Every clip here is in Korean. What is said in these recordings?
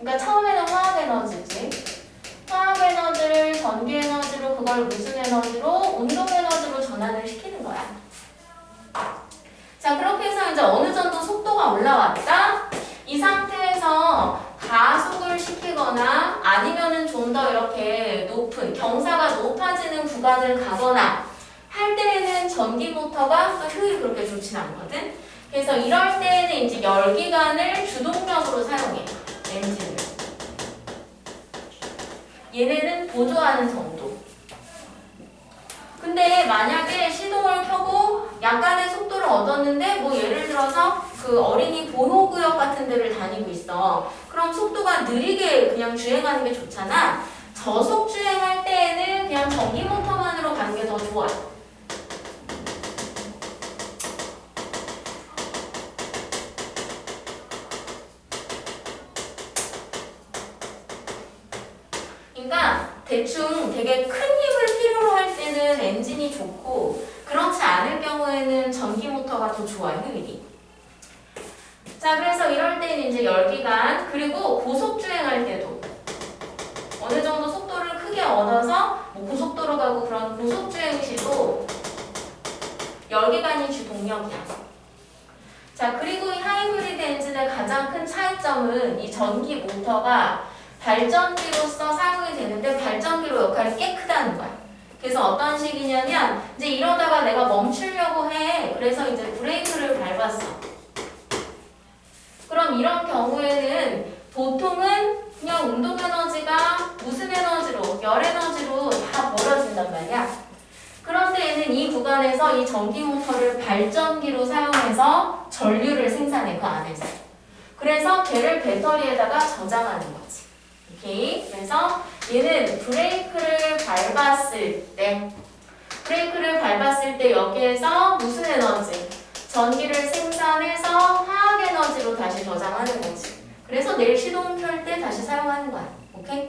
그러니까 처음에는 화학 에너지지. 화학 에너지를 전기 에너지로 그걸 무슨 에너지로? 운동 에너지로 전환을 시키는 거야. 자, 그렇게 해서 이제 어느 정도 속도가 올라왔다. 이 상태에서 가속을 시키거나 아니면은 좀 더 이렇게 높은 경사가 높아지는 구간을 가거나 할 때에는 전기 모터가 또 효율이 그렇게 좋진 않거든. 그래서 이럴 때에는 이제 열기관을 주동력으로 사용해. 엔진을. 얘네는 보조하는 정도. 근데 만약에 시동을 켜고 약간의 속도를 얻었는데 뭐 예를 들어서 그 어린이 보호구역 같은 데를 다니고 있어. 그럼 속도가 느리게 그냥 주행하는 게 좋잖아. 저속 주행할 때에는 그냥 전기 모터만으로 가는 게 더 좋아. 그러니까 대충 되게 큰 힘을 필요로 할 때는 엔진이 좋고 그렇지 않을 경우에는 전기 모터가 더 좋아요, 효율이. 자, 그래서 이럴 때는 이제 열기관 그리고 고속 주행할 때도 어느 정도 속도를 크게 얻어서 뭐 고속도로 가고 그런 고속 주행 시도 열기관이 주동력이야. 자, 그리고 이 하이브리드 엔진의 가장 큰 차이점은 이 전기 모터가 발전기로서 사용이 되는데 발전기로 역할이 꽤 크다는 거야. 그래서 어떤 식이냐면 이제 이러다가 내가 멈추려고 해. 그래서 이제 브레이크를 밟았어. 그럼 이런 경우에는 보통은 그냥 운동 에너지가 무슨 에너지로, 열 에너지로 다 벌어진단 말이야. 그런데 얘는 이 구간에서 이 전기 모터를 발전기로 사용해서 전류를 생산해, 그 안에서. 그래서 걔를 배터리에다가 저장하는 거지. 오케이? 그래서 얘는 브레이크를 밟았을 때 여기에서 무슨 에너지? 전기를 생산해서 화학 에너지로 다시 저장하는 거지. 그래서 내일 시동 켤 때 다시 사용하는 거야. 오케이?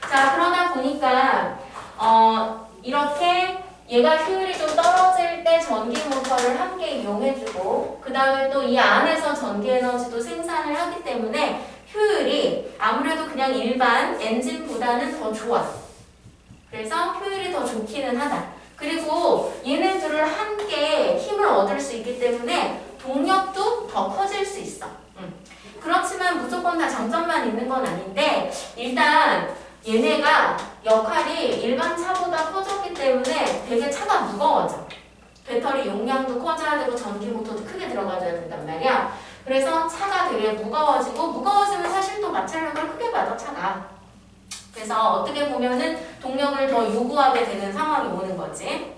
자, 그러다 보니까 이렇게 얘가 효율이 좀 떨어질 때 전기 모터를 함께 이용해주고 그 다음에 또 이 안에서 전기 에너지도 생산을 하기 때문에 효율이 아무래도 그냥 일반 엔진보다는 더 좋아. 그래서 효율이 더 좋기는 하다. 그리고 얘네들을 함께 힘을 얻을 수 있기 때문에 동력도 더 커질 수 있어. 그렇지만 무조건 다 장점만 있는 건 아닌데 일단 얘네가 역할이 일반 차보다 커졌기 때문에 되게 차가 무거워져. 배터리 용량도 커져야 되고 전기 모터도 크게 들어가줘야 된단 말이야. 그래서 차가 되게 무거워지면 사실 또 마찰력을 크게 받아, 차가. 그래서 어떻게 보면은 동력을 더 요구하게 되는 상황이 오는 거지.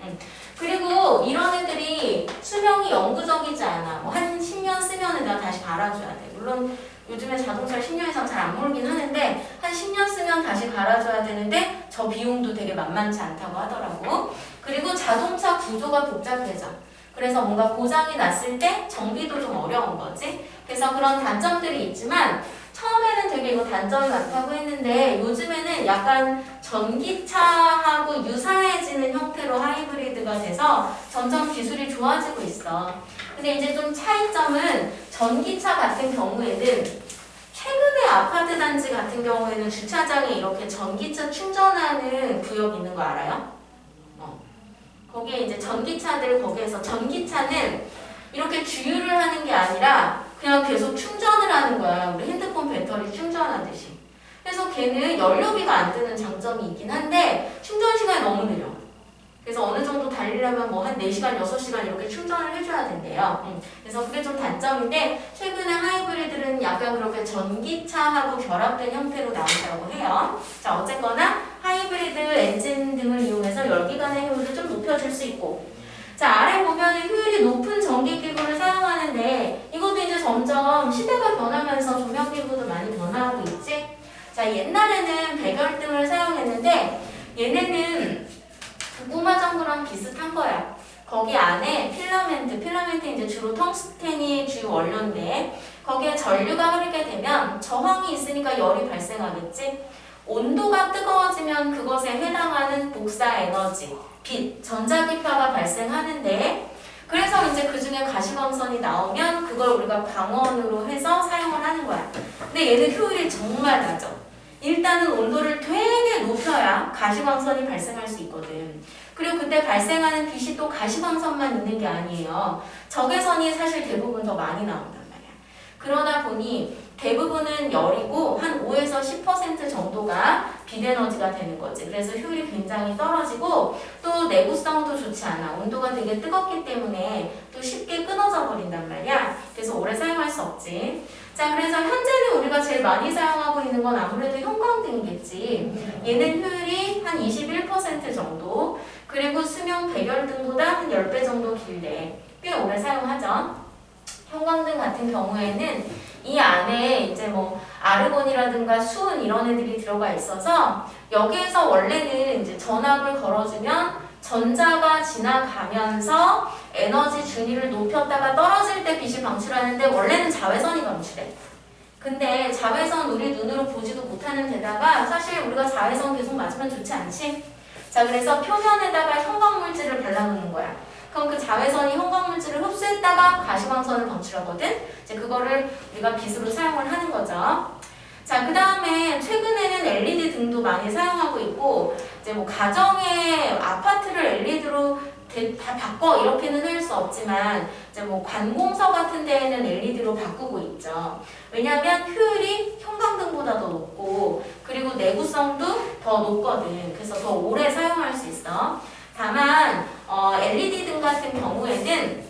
그리고 이런 애들이 수명이 영구적이지 않아. 뭐 한 10년 쓰면은 내가 다시 갈아줘야 돼. 물론 요즘에 자동차를 10년 이상 잘 안 몰긴 하는데 한 10년 쓰면 다시 갈아줘야 되는데 저 비용도 되게 만만치 않다고 하더라고. 그리고 자동차 구조가 복잡해져. 그래서 뭔가 고장이 났을 때 정비도 좀 어려운 거지. 그래서 그런 단점들이 있지만 처음에는 되게 이거 단점이 많다고 했는데 요즘에는 약간 전기차하고 유사해지는 형태로 하이브리드가 돼서 점점 기술이 좋아지고 있어. 근데 이제 좀 차이점은 전기차 같은 경우에는 최근에 아파트 단지 같은 경우에는 주차장에 이렇게 전기차 충전하는 구역이 있는 거 알아요? 거기에 이제 거기에서 전기차는 이렇게 주유를 하는 게 아니라 그냥 계속 충전을 하는 거야. 우리 핸드폰 배터리 충전하듯이. 그래서 걔는 연료비가 안 드는 장점이 있긴 한데 충전 시간이 너무 느려. 그래서 어느 정도 달리려면 뭐 한 4시간, 6시간 이렇게 충전을 해줘야 된대요. 그래서 그게 좀 단점인데 최근에 하이브리드는 약간 그렇게 전기차하고 결합된 형태로 나온다고 해요. 자, 어쨌거나 하이브리드 엔진 등을 이용해서 열기관의 효율을 좀 높여줄 수 있고 자, 아래 보면 효율이 높은 전기기구를 사용하는데 이것도 이제 점점 시대가 변하면서 조명기구도 많이 변화하고 있지. 자, 옛날에는 백열등을 사용했는데 얘네는 부구마 전구랑 비슷한 거야. 거기 안에 필라멘트 이제 주로 텅스텐이 주요 원료인데 거기에 전류가 흐르게 되면 저항이 있으니까 열이 발생하겠지. 온도가 뜨거워지면 그것에 해당하는 복사 에너지, 빛, 전자기파가 발생하는데 그래서 이제 그 중에 가시광선이 나오면 그걸 우리가 광원으로 해서 사용을 하는 거야. 근데 얘는 효율이 정말 낮아. 일단은 온도를 되게 높여야 가시광선이 발생할 수 있거든. 그리고 그때 발생하는 빛이 또 가시광선만 있는 게 아니에요. 적외선이 사실 대부분 더 많이 나온단 말이야. 그러다 보니 대부분은 열이고 한 5에서 10% 정도가 빛에너지가 되는 거지. 그래서 효율이 굉장히 떨어지고 또 내구성도 좋지 않아. 온도가 되게 뜨겁기 때문에 또 쉽게 끊어져 버린단 말이야. 그래서 오래 사용할 수 없지. 자, 그래서 현재는 우리가 제일 많이 사용하고 있는 건 아무래도 형광등이겠지. 얘는 효율이 한 21% 정도. 그리고 수명 백열등보다 한 10배 정도 길래 꽤 오래 사용하죠. 형광등 같은 경우에는 이 안에 이제 뭐 아르곤이라든가 수은 이런 애들이 들어가 있어서 여기에서 원래는 이제 전압을 걸어주면 전자가 지나가면서 에너지 준위를 높였다가 떨어질 때 빛이 방출하는데 원래는 자외선이 방출해. 근데 자외선 우리 눈으로 보지도 못하는 데다가 사실 우리가 자외선 계속 맞으면 좋지 않지? 자, 그래서 표면에다가 형광물질을 발라놓는 거야. 그럼 그 자외선이 형광물질을 흡수했다가 가시광선을 방출하거든? 이제 그거를 우리가 빛으로 사용을 하는 거죠. 자, 그 다음에 최근에는 LED 등도 많이 사용하고 있고, 이제 뭐 가정의 아파트를 LED로 다 바꿔 이렇게는 할 수 없지만, 이제 뭐 관공서 같은 데에는 LED로 바꾸고 있죠. 왜냐면 효율이 형광등보다 더 높고, 그리고 내구성도 더 높거든. 그래서 더 오래 사용할 수 있어. 다만 LED 등 같은 경우에는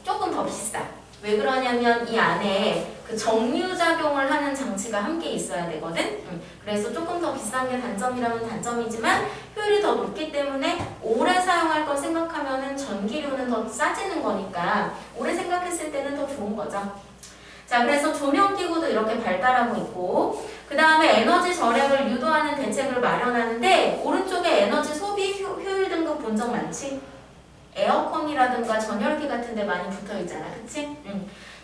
조금 더 비싸. 왜 그러냐면 이 안에 그 정류작용을 하는 장치가 함께 있어야 되거든. 그래서 조금 더 비싼 게 단점이라면 단점이지만 효율이 더 높기 때문에 오래 사용할 걸 생각하면은 전기료는 더 싸지는 거니까 오래 생각했을 때는 더 좋은 거죠. 자, 그래서 조명기구도 이렇게 발달하고 있고, 그 다음에 에너지 절약을 유도하는 대책을 마련하는데, 오른쪽에 에너지 소비 효율 등급 본 적 많지? 에어컨이라든가 전열기 같은 데 많이 붙어 있잖아. 그치?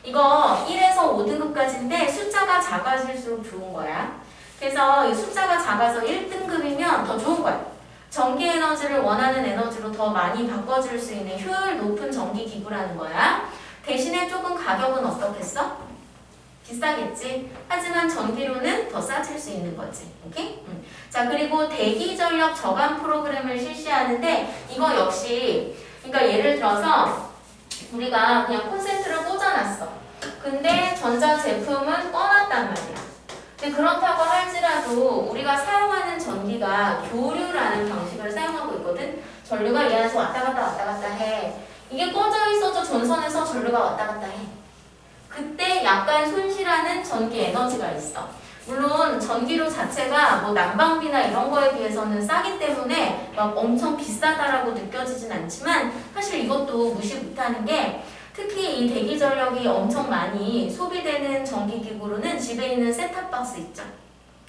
이거 1에서 5등급까지인데 숫자가 작아질수록 좋은 거야. 그래서 이 숫자가 작아서 1등급이면 더 좋은 거야. 전기 에너지를 원하는 에너지로 더 많이 바꿔줄 수 있는 효율 높은 전기 기구라는 거야. 대신에 조금 가격은 어떻겠어? 비싸겠지. 하지만 전기료는 더 싸질 수 있는 거지. 오케이? 자, 그리고 대기 전력 저감 프로그램을 실시하는데 이거 역시 그러니까 예를 들어서 우리가 그냥 콘센트를 꽂아놨어. 근데 전자 제품은 꺼놨단 말이야. 근데 그렇다고 할지라도 우리가 사용하는 전기가 교류라는 방식을 사용하고 있거든. 전류가 이 안에서 왔다 갔다 해. 이게 꺼져 있어도 전선에서 전류가 왔다 갔다 해. 그때 약간 손실하는 전기 에너지가 있어. 물론 전기료 자체가 뭐 난방비나 이런 거에 비해서는 싸기 때문에 막 엄청 비싸다라고 느껴지진 않지만 사실 이것도 무시 못하는 게 특히 이 대기 전력이 엄청 많이 소비되는 전기기구로는 집에 있는 셋탑박스 있죠.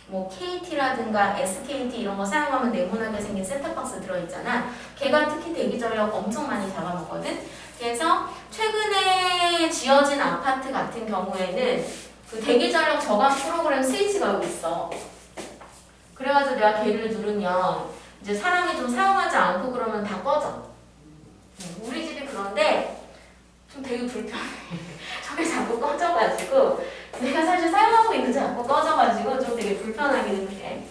뭐 KT라든가 SKT 이런 거 사용하면 네모나게 생긴 셋탑박스 들어있잖아. 걔가 특히 대기 전력 엄청 많이 잡아먹거든. 그래서 최근에 지어진 아파트 같은 경우에는 그 대기 전력 저감 프로그램 스위치가 여기 있어. 그래가지고 내가 걔를 누르면 이제 사람이 좀 사용하지 않고 그러면 다 꺼져. 우리 집이 그런데 좀 되게 불편해. 저게 자꾸 꺼져가지고 내가 사실 사용하고 있는데 자꾸 꺼져가지고 좀 되게 불편하기는 해.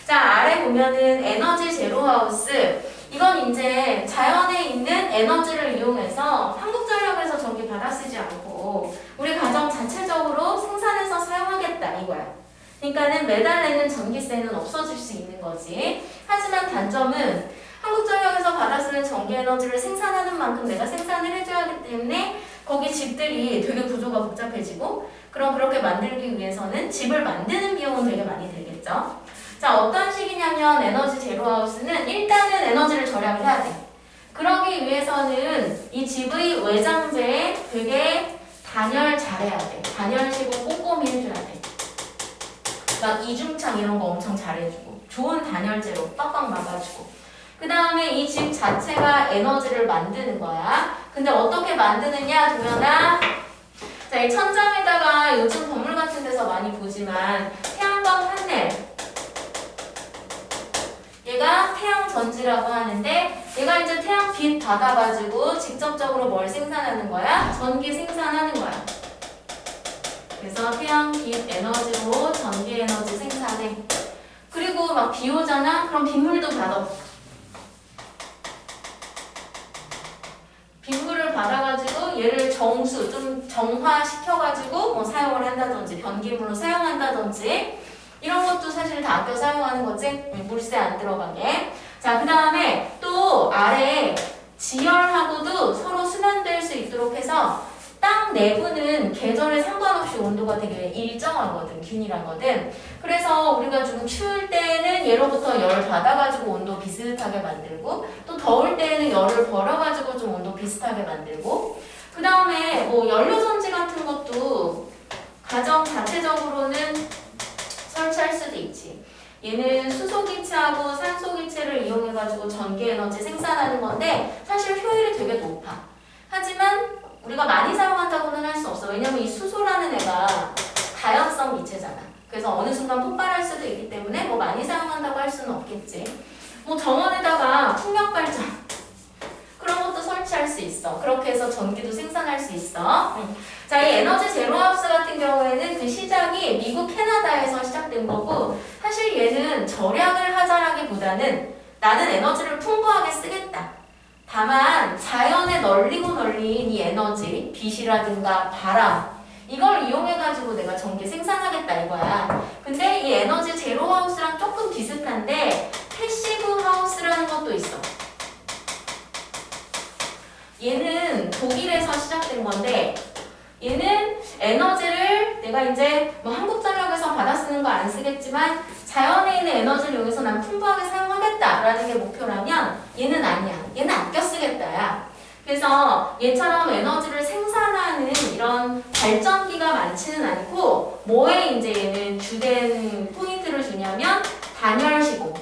자, 아래 보면은 에너지 제로하우스. 이건 이제 자연에 있는 에너지를 이용해서 한국전력에서 전기 받아 쓰지 않고 우리 가정 자체적으로 생산해서 사용하겠다 이거야. 그러니까는 매달 내는 전기세는 없어질 수 있는 거지. 하지만 단점은 한국전력에서 받아 쓰는 전기 에너지를 생산하는 만큼 내가 생산을 해줘야 하기 때문에 거기 집들이 되게 구조가 복잡해지고 그럼 그렇게 만들기 위해서는 집을 만드는 비용은 되게 많이 들겠죠. 자, 어떤 식이냐면 에너지 제로하우스는 일단은 에너지를 절약을 해야 돼. 그러기 위해서는 이 집의 외장재에 되게 단열 잘해야 돼. 단열식으로 꼼꼼히 해줘야 돼. 막 이중창 이런 거 엄청 잘해주고 좋은 단열재로 빡빡 막아주고 그 다음에 이 집 자체가 에너지를 만드는 거야. 근데 어떻게 만드느냐 도연아? 자, 이 천장에다가 요즘 건물 같은 데서 많이 보지만 태양광 판넬 얘가 태양전지라고 하는데 얘가 이제 태양 빛 받아가지고 직접적으로 뭘 생산하는 거야? 전기 생산하는 거야. 그래서 태양 빛 에너지로 전기 에너지 생산해. 그리고 막 비 오잖아? 그럼 빗물도 받아. 빗물을 받아가지고 얘를 정수, 좀 정화시켜가지고 뭐 사용을 한다든지 변기물로 사용한다든지 이런 것도 사실 다 아껴 사용하는 거지? 물세 안 들어가게. 자, 그 다음에 또 아래 지열하고도 서로 순환될 수 있도록 해서 땅 내부는 계절에 상관없이 온도가 되게 일정하거든, 균일하거든. 그래서 우리가 좀 추울 때는 예로부터 열 받아가지고 온도 비슷하게 만들고 또 더울 때는 열을 벌어가지고 좀 온도 비슷하게 만들고 그 다음에 뭐 연료전지 같은 것도 가정 자체적으로는 설치할 수도 있지. 얘는 수소기체하고 산소기체를 이용해가지고 전기에너지 생산하는 건데 사실 효율이 되게 높아. 하지만 우리가 많이 사용한다고는 할 수 없어. 왜냐면 이 수소라는 애가 다연성 기체잖아. 그래서 어느 순간 폭발할 수도 있기 때문에 뭐 많이 사용한다고 할 수는 없겠지. 뭐 정원에다가 풍력발전 그런 것도 설치할 수 있어. 그렇게 해서 전기도 생산할 수 있어. 자, 이 에너지 제로하우스 같은 경우에는 그 시작이 미국 캐나다에서 시작된 거고 사실 얘는 절약을 하자라기보다는 나는 에너지를 풍부하게 쓰겠다. 다만 자연에 널리고 널린 이 에너지, 빛이라든가 바람 이걸 이용해가지고 내가 전기 생산하겠다 이거야. 근데 이 에너지 제로하우스랑 조금 비슷한데 패시브 하우스라는 것도 있어. 얘는 독일에서 시작된 건데 얘는 에너지를 내가 이제 뭐 한국전력에서 받아 쓰는 거 안 쓰겠지만 자연에 있는 에너지를 여기서 난 풍부하게 사용하겠다라는 게 목표라면 얘는 아니야. 얘는 아껴 쓰겠다야. 그래서 얘처럼 에너지를 생산하는 이런 발전기가 많지는 않고 뭐에 이제 얘는 주된 포인트를 주냐면 단열 시공.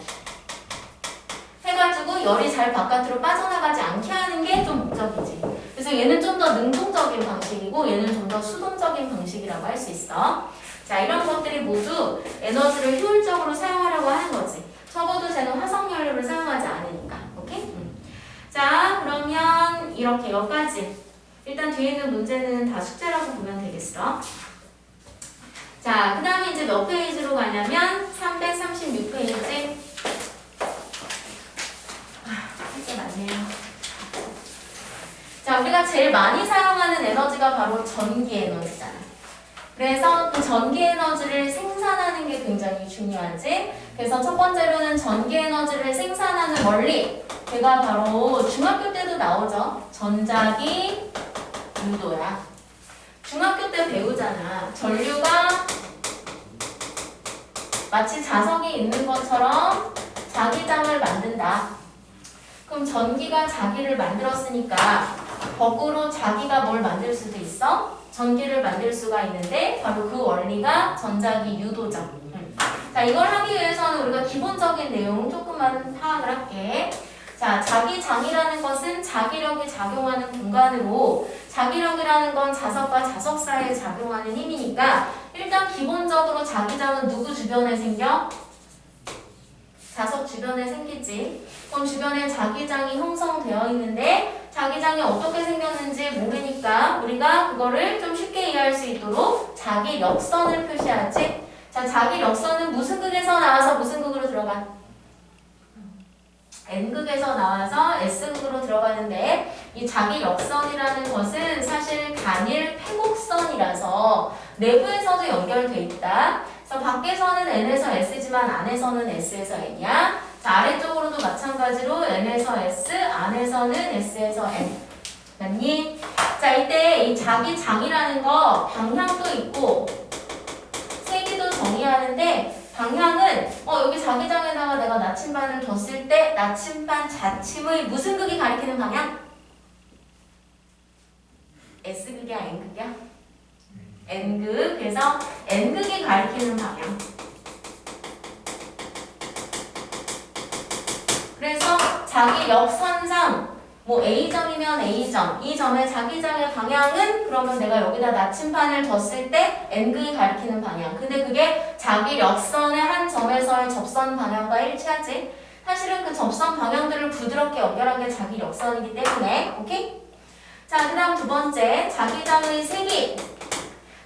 해가지고 열이 잘 바깥으로 빠져나가지 않게 하는 게 좀 목적이지. 그래서 얘는 좀 더 능동적인 방식이고 얘는 좀 더 수동적인 방식이라고 할 수 있어. 자, 이런 것들이 모두 에너지를 효율적으로 사용하려고 하는 거지. 적어도 쟤는 화석연료를 사용하지 않으니까. 오케이? 자, 그러면 이렇게 여기까지. 일단 뒤에 있는 문제는 다 숙제라고 보면 되겠어. 자, 그 다음에 이제 몇 페이지로 가냐면 336페이지. 할 게 많네요. 자, 우리가 제일 많이 사용하는 에너지가 바로 전기 에너지잖아. 그래서 그 전기 에너지를 생산하는 게 굉장히 중요하지. 그래서 첫 번째로는 전기 에너지를 생산하는 원리. 걔가 바로 중학교 때도 나오죠. 전자기 유도야. 중학교 때 배우잖아. 전류가 마치 자석이 있는 것처럼 자기장을 만든다. 그럼 전기가 자기를 만들었으니까 거꾸로 자기가 뭘 만들 수도 있어? 전기를 만들 수가 있는데 바로 그 원리가 전자기 유도죠. 자, 이걸 하기 위해서는 우리가 기본적인 내용 조금만 파악을 할게. 자, 자기장이라는 것은 자기력이 작용하는 공간으로 자기력이라는 건 자석과 자석 사이에 작용하는 힘이니까 일단 기본적으로 자기장은 누구 주변에 생겨? 자석 주변에 생기지. 그럼 주변에 자기장이 형성되어 있는데 자기장이 어떻게 생겼는지 모르니까 우리가 그거를 좀 쉽게 이해할 수 있도록 자기력선을 표시하지. 자, 자기력선은 무슨 극에서 나와서 무슨 극으로 들어가? N극에서 나와서 S극으로 들어가는데 이 자기력선이라는 것은 사실 단일 패곡선이라서 내부에서도 연결돼 있다. 그래서 밖에서는 N에서 S지만 안에서는 S에서 N이야. 자, 아래쪽으로도 마찬가지로 N에서 S, 안에서는 S에서 N. 맞니? 자, 이때 이 자기장이라는 거 방향도 있고 세기도 정의하는데 방향은 여기 자기장에다가 내가 나침반을 뒀을 때 나침반 자침의 무슨 극이 가리키는 방향? S극이야, N극이야? N극. 그래서 N극이 가리키는 방향. 그래서 자기 역선상 뭐 A점이면 A점, 이 점의 자기장의 방향은 그러면 내가 여기다 나침반을 뒀을 때 N극이 가리키는 방향. 근데 그게 자기 역선의 한 점에서의 접선 방향과 일치하지. 사실은 그 접선 방향들을 부드럽게 연결한 게 자기력선이기 때문에. 오케이? 자, 그 다음 두 번째, 자기장의 세기.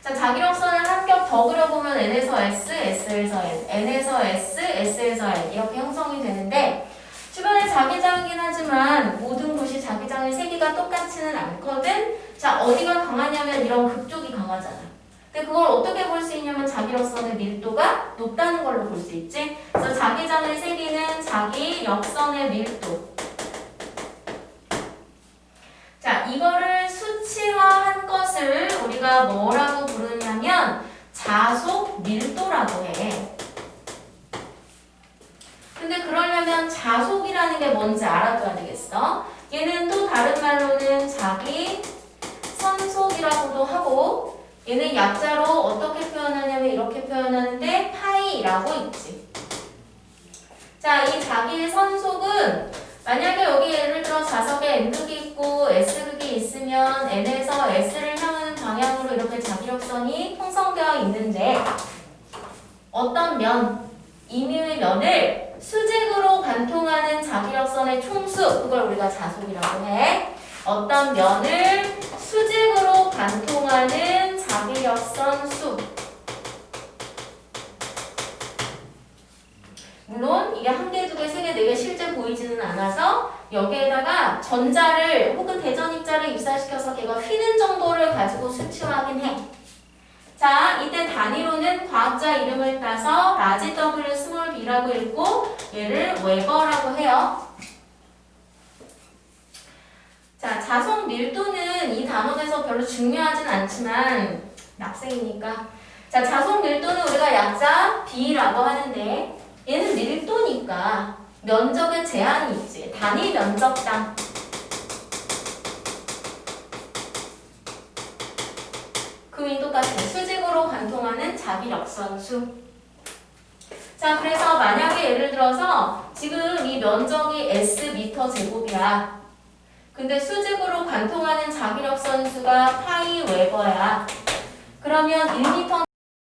자, 자기력선을 한 겹 더 그려보면 n에서 s, s에서 n, n에서 s, s에서 n 이렇게 형성이 되는데 주변에 자기장이긴 하지만 모든 곳이 자기장의 세기가 똑같지는 않거든. 자, 어디가 강하냐면 이런 극쪽이 강하잖아. 근데 그걸 어떻게 볼 수 있냐면 자기력선의 밀도가 높다는 걸로 볼 수 있지. 그래서 자기장의 세기는 자기력선의 밀도. 자, 이거를 수치화한 것을 우리가 뭐라고 부르냐면 자속 밀도라고 해. 근데 그러려면 자속이라는 게 뭔지 알아둬야 되겠어. 얘는 또 다른 말로는 자기 선속이라고도 하고 얘는 약자로 어떻게 표현하냐면 이렇게 표현하는데 파이라고 있지. 자, 이 자기의 선속은 만약에 여기 예를 들어 자석에 n극이 있고 s극이 있으면 n에서 s를 향하는 방향으로 이렇게 자기력선이 형성되어 있는데 어떤 면, 임의의 면을 수직으로 관통하는 자기력선의 총수, 그걸 우리가 자속이라고 해. 어떤 면을 수직으로 관통하는 자기력선 수. 물론 이게 한 개, 두 개, 세 개, 네 개 실제 보이지는 않아서 여기에다가 전자를 혹은 대전 입자를 입사시켜서 걔가 휘는 정도를 가지고 수치화하긴 해. 자, 이때 단위로는 과학자 이름을 따서 라지 W 스몰 b라고 읽고 얘를 웨버라고 해요. 자, 자속 밀도는 이 단원에서 별로 중요하진 않지만 학생이니까. 자, 자속 밀도는 우리가 약자 B라고 하는데 얘는 밀도니까 면적에 제한이 있지. 단위 면적당. 그이 똑같아. 수직으로 관통하는 자기력선수. 자, 그래서 만약에 예를 들어서 지금 이 면적이 S미터 제곱이야. 근데 수직으로 관통하는 자기력선수가 파이 웨버야. 그러면 1m